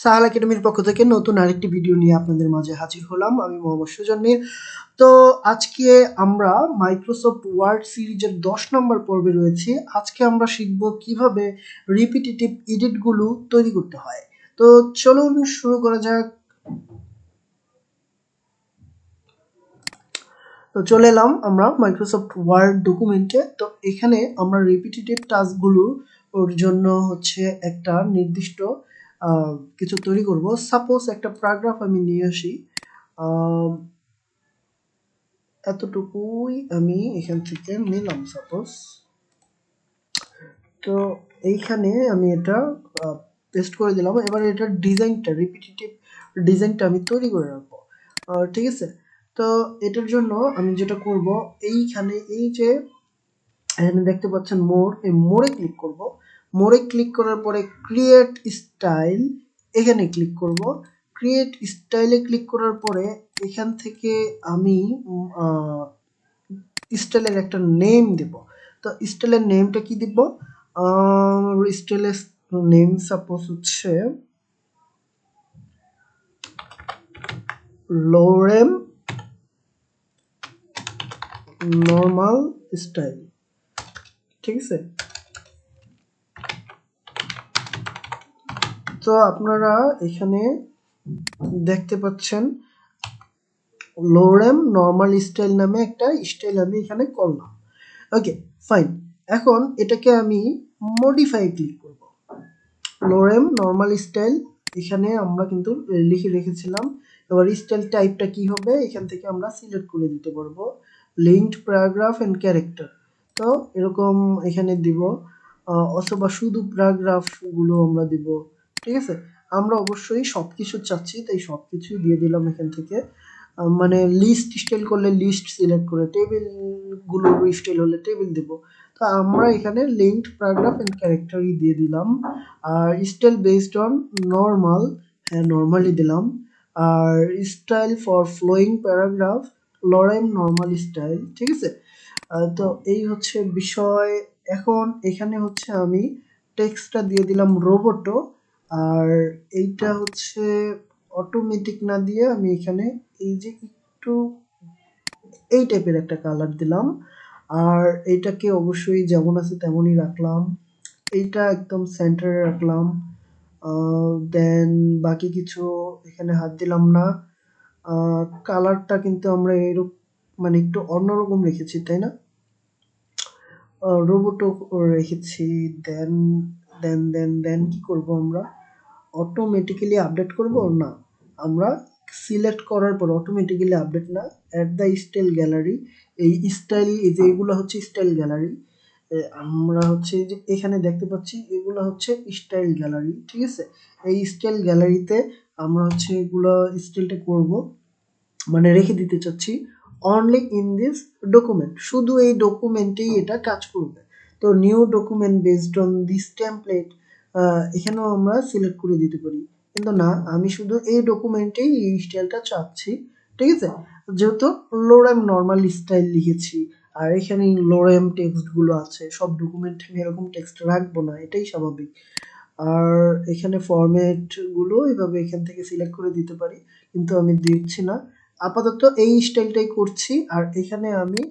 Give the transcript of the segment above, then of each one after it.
সাহাল একাডেমির পক্ষ থেকে নতুন আরেকটি ভিডিও নিয়ে আপনাদের মাঝে হাজির হলাম। আমি মোহাম্মদ সুজন মীর। তো আজকে আমরা মাইক্রোসফট ওয়ার্ড সিরিজের 10 নম্বর পর্বে রয়েছি। আজকে আমরা শিখব কিভাবে রিপিটিটিভ এডিটগুলো তৈরি করতে হয়। তো চলুন শুরু করা যাক। তো চলে এলাম আমরা মাইক্রোসফট ওয়ার্ড ডকুমেন্টে। তো এখানে আমরা রিপিটিটিভ টাস্কগুলো ওর জন্য হচ্ছে একটা নির্দিষ্ট কিছু তৈরি করব। সাপোজ একটা প্যারাগ্রাফ আমি নিয়ে আসি, এতটুকুই আমি এখান থেকে নিলাম সাপোজ। তো এইখানে আমি এটা পেস্ট করে দিলাম। এবার এটার ডিজাইনটা, রিপিটিটিভ ডিজাইনটা আমি তৈরি করে রাখবো। ঠিক আছে। তো এটার জন্য আমি যেটা করব, এইখানে এই যে এখানে দেখতে পাচ্ছেন মোর, এই মোরে ক্লিক করব। মোরে ক্লিক করার পরে ক্রিয়েট স্টাইল, এখানে ক্লিক করব। ক্রিয়েট স্টাইলে ক্লিক করার পরে এখান থেকে আমি স্টাইলের একটা নেম দেব। তো স্টাইলের নেমটা কি দিব? স্টাইলের নেম সাপোজ হচ্ছে লোরেম নর্মাল স্টাইল। ঠিক আছে। তো আপনারা এখানে দেখতে পাচ্ছেন লোরেম নর্মাল স্টাইল নামে একটা স্টাইল আমি এখানে করলাম। ওকে, ফাইন। এখন এটাকে আমি মডিফাই ক্লিক করব। লোরেম নর্মাল স্টাইল এখানে আমরা কিন্তু লিখে রেখেছিলাম। এবার স্টাইল টাইপটা কি হবে এখান থেকে আমরা সিলেক্ট করে দিতে পারবো। লিঙ্কড প্যারাগ্রাফ এন্ড ক্যারেক্টার, তো এরকম এখানে দিব, অথবা শুধু প্যারাগ্রাফ গুলো আমরা দিব। ঠিক আছে। আমরা অবশ্যই সবকিছু চাচ্ছি, তাই সবকিছুই দিয়ে দিলাম এখান থেকে। মানে লিস্ট স্টাইল করলে লিস্ট সিলেক্ট করে, টেবিল গুলো স্টাইল হলে টেবিল দেব। তো আমরা এখানে লিঙ্কড প্যারাগ্রাফ এন্ড ক্যারেক্টারই দিয়ে দিলাম। আর স্টাইল বেসড অন নর্মাল, হ্যাঁ নর্মালি দিলাম। আর style for following paragraph lorem normal style. ঠিক আছে। তো এই হচ্ছে বিষয়। এখন এখানে হচ্ছে আমি টেক্সটটা দিয়ে দিলাম রোবোটো, আর এইটা হচ্ছে অটোমেটিক না দিয়ে আমি এখানে এই যে একটু এই টাইপের একটা কালার দিলাম। আর এইটাকে অবশ্যই যেমন আছে তেমনই রাখলাম। এইটা একদম সেন্টারে রাখলাম। দেন বাকি কিছু এখানে হাত দিলাম না। কালারটা কিন্তু আমরা এরকম মানে একটু অন্যরকম রেখেছি, তাই না? রোবোটও রেখেছি। দেন দেন দেন দেন কি করব আমরা? অটোমেটিক্যালি আপডেট করব না, আমরা সিলেক্ট করার পর অটোমেটিক্যালি আপডেট না, অ্যাট দ্য স্টাইল গ্যালারি। এই স্টাইল, এই যে এগুলো হচ্ছে স্টাইল গ্যালারি। আমরা হচ্ছে যে এখানে দেখতে পাচ্ছি এগুলো হচ্ছে স্টাইল গ্যালারি। ঠিক আছে। এই স্টাইল গ্যালারিতে আমরা হচ্ছে এগুলো স্টাইলটা করব, মানে রেখে দিতে চাচ্ছি অনলি ইন দিস ডকুমেন্ট, শুধু এই ডকুমেন্টেই এটা কাজ করবে। তো new document based on this template, এখানেও আমরা সিলেক্ট করে দিতে পারি, কিন্তু না, আমি শুধু এই ডকুমেন্টেই এই স্টাইলটা চাচ্ছি। ঠিক আছে। যেহেতু লোরেম নর্মাল স্টাইল লিখেছি, আর এখানে লোরেম টেক্সট গুলো আছে, সব ডকুমেন্টে আমি এরকম টেক্সট রাখবো না, এটাই স্বাভাবিক। আর এখানে ফরম্যাট গুলো এভাবে এখান থেকে সিলেক্ট করে দিতে পারি, কিন্তু আমি দিচ্ছি না, আপাতত এই স্টাইলটাই করছি। আর এখানে আমি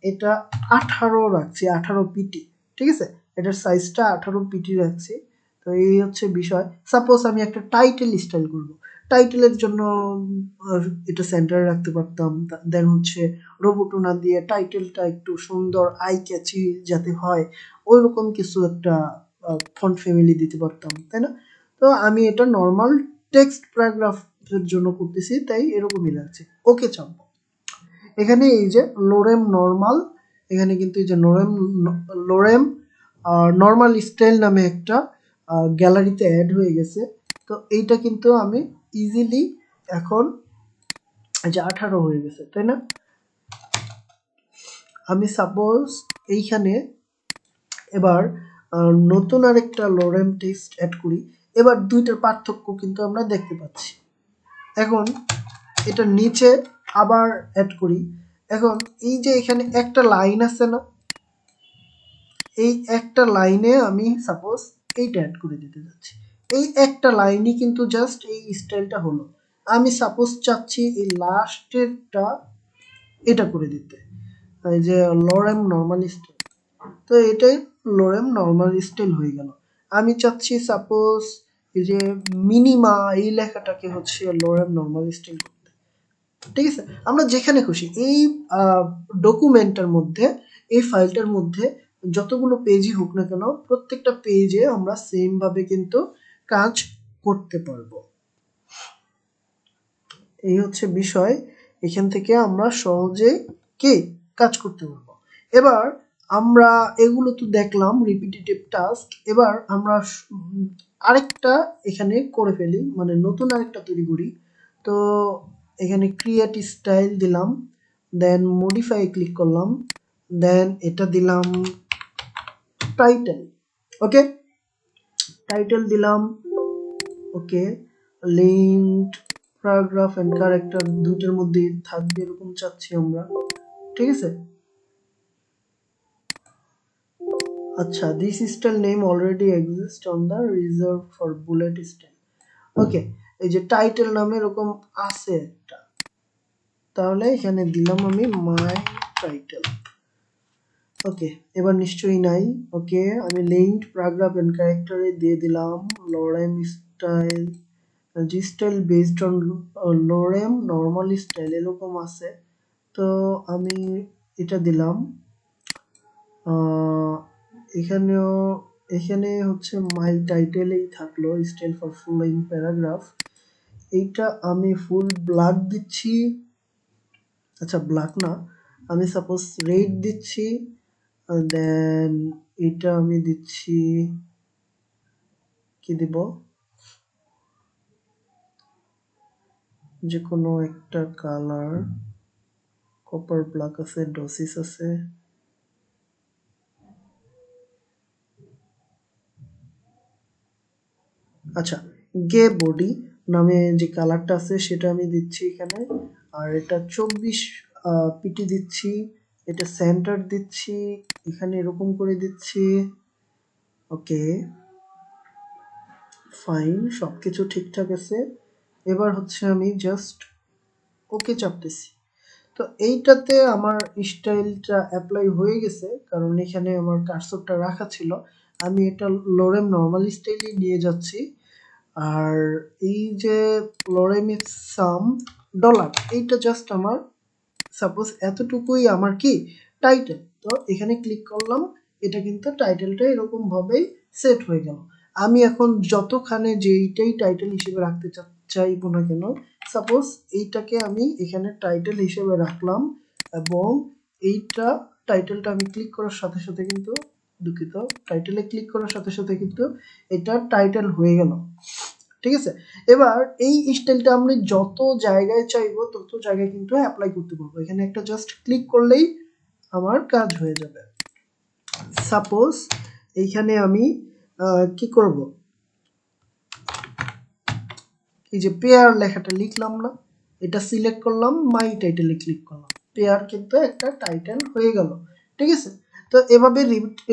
এটা 18 রাখছি, 18 পিটি। ঠিক আছে। এটার সাইজটা 18 পিটি রাখছি। তো এই হচ্ছে বিষয়। সাপোজ আমি একটা টাইটেল স্টাইল করব, টাইটেলের জন্য এটা সেন্টারে রাখতে পারতাম। দেন হচ্ছে রোবোটো না দিয়ে টাইটেলটা একটু সুন্দর আই ক্যাচি যাতে হয় ওইরকম কিছু একটা ফন্ট ফ্যামিলি দিতে পারতাম, তাই না? তো আমি এটা নর্মাল টেক্সট প্যারাগ্রাফের জন্য করতেছি, তাই এরকমই লাগছে। ওকে চাপ। এখানে এই যে লোরেম নর্মাল, এখানে কিন্তু এই যে লোরেম নর্মাল স্টাইল নামে একটা গ্যালারিতে অ্যাড হয়ে গেছে। তো এইটা কিন্তু আমি ইজিলি এখন যে 18 হয়ে গেছে, তাই না? আমি সাপোজ এইখানে এবার নতুন আরেকটা লোরেম টেক্সট অ্যাড করি। এবার দুইটার পার্থক্য কিন্তু আমরা দেখতে পাচ্ছি। এখন এটা নিচে আবার অ্যাড করি। এখন এই যে এখানে একটা লাইন আছে না, এই একটা লাইনে আমি সাপোজ এইটা অ্যাড করে দিতে যাচ্ছি। এই একটা লাইনই কিন্তু জাস্ট এই স্টাইলটা হলো। আমি সাপোজ চাচ্ছি এই লাস্টেরটা এটা করে দিতে, এই যে লরেম নর্মাল স্টাইল, তো এটাই লরেম নর্মাল স্টাইল হয়ে গেল। আমি চাচ্ছি সাপোজ এই যে মিনিমা এই লেখাটাকে হচ্ছে লরেম নর্মাল স্টাইল করতে, ঠিক আছে। আমরা যেখানে খুশি এই ডকুমেন্টটার মধ্যে, এই ফাইলটার মধ্যে যতগুলো পেজই হোক না কেন, প্রত্যেকটা পেজে আমরা সেম ভাবে কিন্তু কাজ করতে পারবো। এই হচ্ছে বিষয়, এখান থেকে আমরা সহজে কি কাজ করতে পারবো। এবার আমরা এগুলো তো দেখলাম রিপিটেটিভ টাস্ক, এবার আমরা আরেকটা এখানে করে ফেলি, মানে নতুন আরেকটা তৈরি করি। তো এখানে ক্রিয়েট স্টাইল দিলাম, দেন মডিফাই ক্লিক করলাম, দেন এটা দিলাম টাইটেল, ওকে টাইটেল দিলাম, okay linked paragraph and character দুইটার মধ্যে থাকবে এরকম চাচ্ছি আমরা, ঠিক আছে। আচ্ছা, this style name already exist on the reserve for bullet style, okay এই যে টাইটেল নামে এরকম আছে একটা, তাহলে এখানে দিলাম আমি মাই টাইটেল, ওকে এবার নিশ্চয়ই নাই, ওকে আমি লিঙ্কড প্যারাগ্রাফ এন্ড ক্যারেক্টারে দিয়ে দিলাম লরেম স্টাইল, যে style based on lorem normal style এরকম আছে, তো আমি এটা দিলাম। এখানেও এখানে হচ্ছে মাই টাইটেলেই থাকলো style for full line paragraph, এইটা আমি ফুল ব্ল্যাক দিচ্ছি, আচ্ছা ব্ল্যাক না, আমি সাপোজ রেড দিচ্ছি, দেন এটা আমি দিচ্ছি কি দিব, যে কোনো একটা কালার, কপার ব্ল্যাক আছে, ডসিস আছে, আচ্ছা গে বডি নামে যে কালারটা আছে সেটা আমি দিচ্ছি এখানে, আর এটা 24 পিটি দিচ্ছি, এটা সেন্টার দিচ্ছি এখানে এরকম করে দিচ্ছি, ওকে ফাইন সবকিছু ঠিকঠাক আছে। এবার হচ্ছে আমি জাস্ট ওকে চাপতেছি, তো এইটাতে আমার স্টাইলটা অ্যাপ্লাই হয়ে গেছে, কারণ এখানে আমার কার্সরটা রাখা ছিল, আমি এটা লোরেম নর্মাল স্টাইলে নিয়ে যাচ্ছি। আর এই যে লরেম সাম ডলার, এইটা জাস্ট আমার সাপোজ এতটুকুই আমার কি টাইটেল, তো এখানে ক্লিক করলাম, এটা কিন্তু টাইটেলটা এরকম ভাবেই সেট হয়ে গেল। আমি এখন যতখানে যেইটাই টাইটেল হিসেবে রাখতে চাইবো না কেন, সাপোজ এইটাকে আমি এখানে টাইটেল হিসেবে রাখলাম, এবং এইটা টাইটেলটা আমি ক্লিক করার সাথে সাথে কিন্তু, দুঃখিত, টাইটেলে ক্লিক করার সাথে সাথে কিন্তু এটা টাইটেল হয়ে গেল, ঠিক আছে। এবার এই স্টাইলটা আমরা যত জায়গায় চাইবো তত জায়গায় কিন্তু অ্যাপ্লাই করতে পারবো, এখানে একটা জাস্ট ক্লিক করলেই আমার কাজ হয়ে যাবে। সাপোজ এইখানে আমি কি করব, এই যে পেয়ার লেখাটা লিখলাম না, এটা সিলেক্ট করলাম, মাই টাইটেলে ক্লিক করলাম, পেয়ার কিন্তু একটা টাইটেল হয়ে গেল, ঠিক আছে। তো এভাবে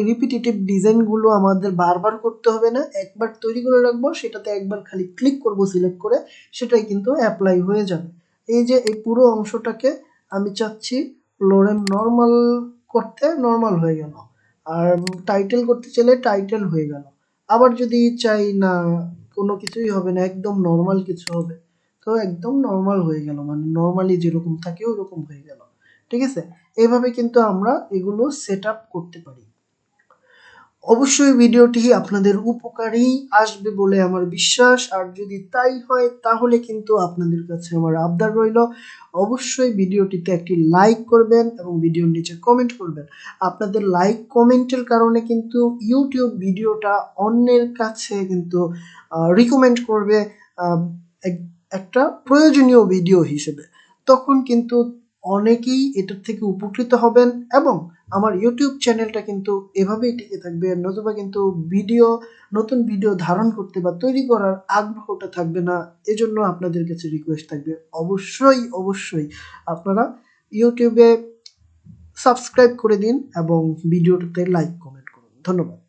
রিপিটেটিভ ডিজাইনগুলো আমাদের বারবার করতে হবে না, একবার তৈরি করে রাখবো, সেটাতে একবার খালি ক্লিক করব সিলেক্ট করে, সেটাই কিন্তু অ্যাপ্লাই হয়ে যাবে। এই যে এই পুরো অংশটাকে আমি চাচ্ছি লোরেম নর্মাল করতে, নর্মাল হয়ে গেল, আর টাইটেল করতে চাইলে টাইটেল হয়ে গেল। আবার যদি চাই না কোনো কিছুই হবে না, একদম নর্মাল কিছু হবে, তো একদম নর্মাল হয়ে গেল, মানে নর্মালি যেরকম থাকে ওরকম হয়ে গেল, ঠিক আছে। এইভাবে কিন্তু আমরা এগুলো সেট আপ করতে পারি। অবশ্যই ভিডিওটি আপনাদের উপকারী আসবে বলে আমার বিশ্বাস, আর যদি তাই হয় তাহলে কিন্তু আপনাদের কাছে আমার আবদার রইল, অবশ্যই ভিডিওটিতে একটি লাইক করবেন এবং ভিডিওর নিচে কমেন্ট করবেন। আপনাদের লাইক কমেন্টের কারণে কিন্তু ইউটিউব ভিডিওটা অন্যের কাছে কিন্তু রিকমেন্ড করবে একটা প্রয়োজনীয় ভিডিও হিসেবে, তখন কিন্তু অনেকেই এটার থেকে উপকৃত হবেন, এবং আমার ইউটিউব চ্যানেলটা কিন্তু এভাবেই টিকে থাকবে, নতুবা কিন্তু নতুন ভিডিও ধারণ করতে বা তৈরি করার আগ্রহটা থাকবে না। এজন্য আপনাদের কাছে রিকোয়েস্ট থাকবে, অবশ্যই অবশ্যই আপনারা ইউটিউবে সাবস্ক্রাইব করে দিন এবং ভিডিওটাতে লাইক কমেন্ট করুন। ধন্যবাদ।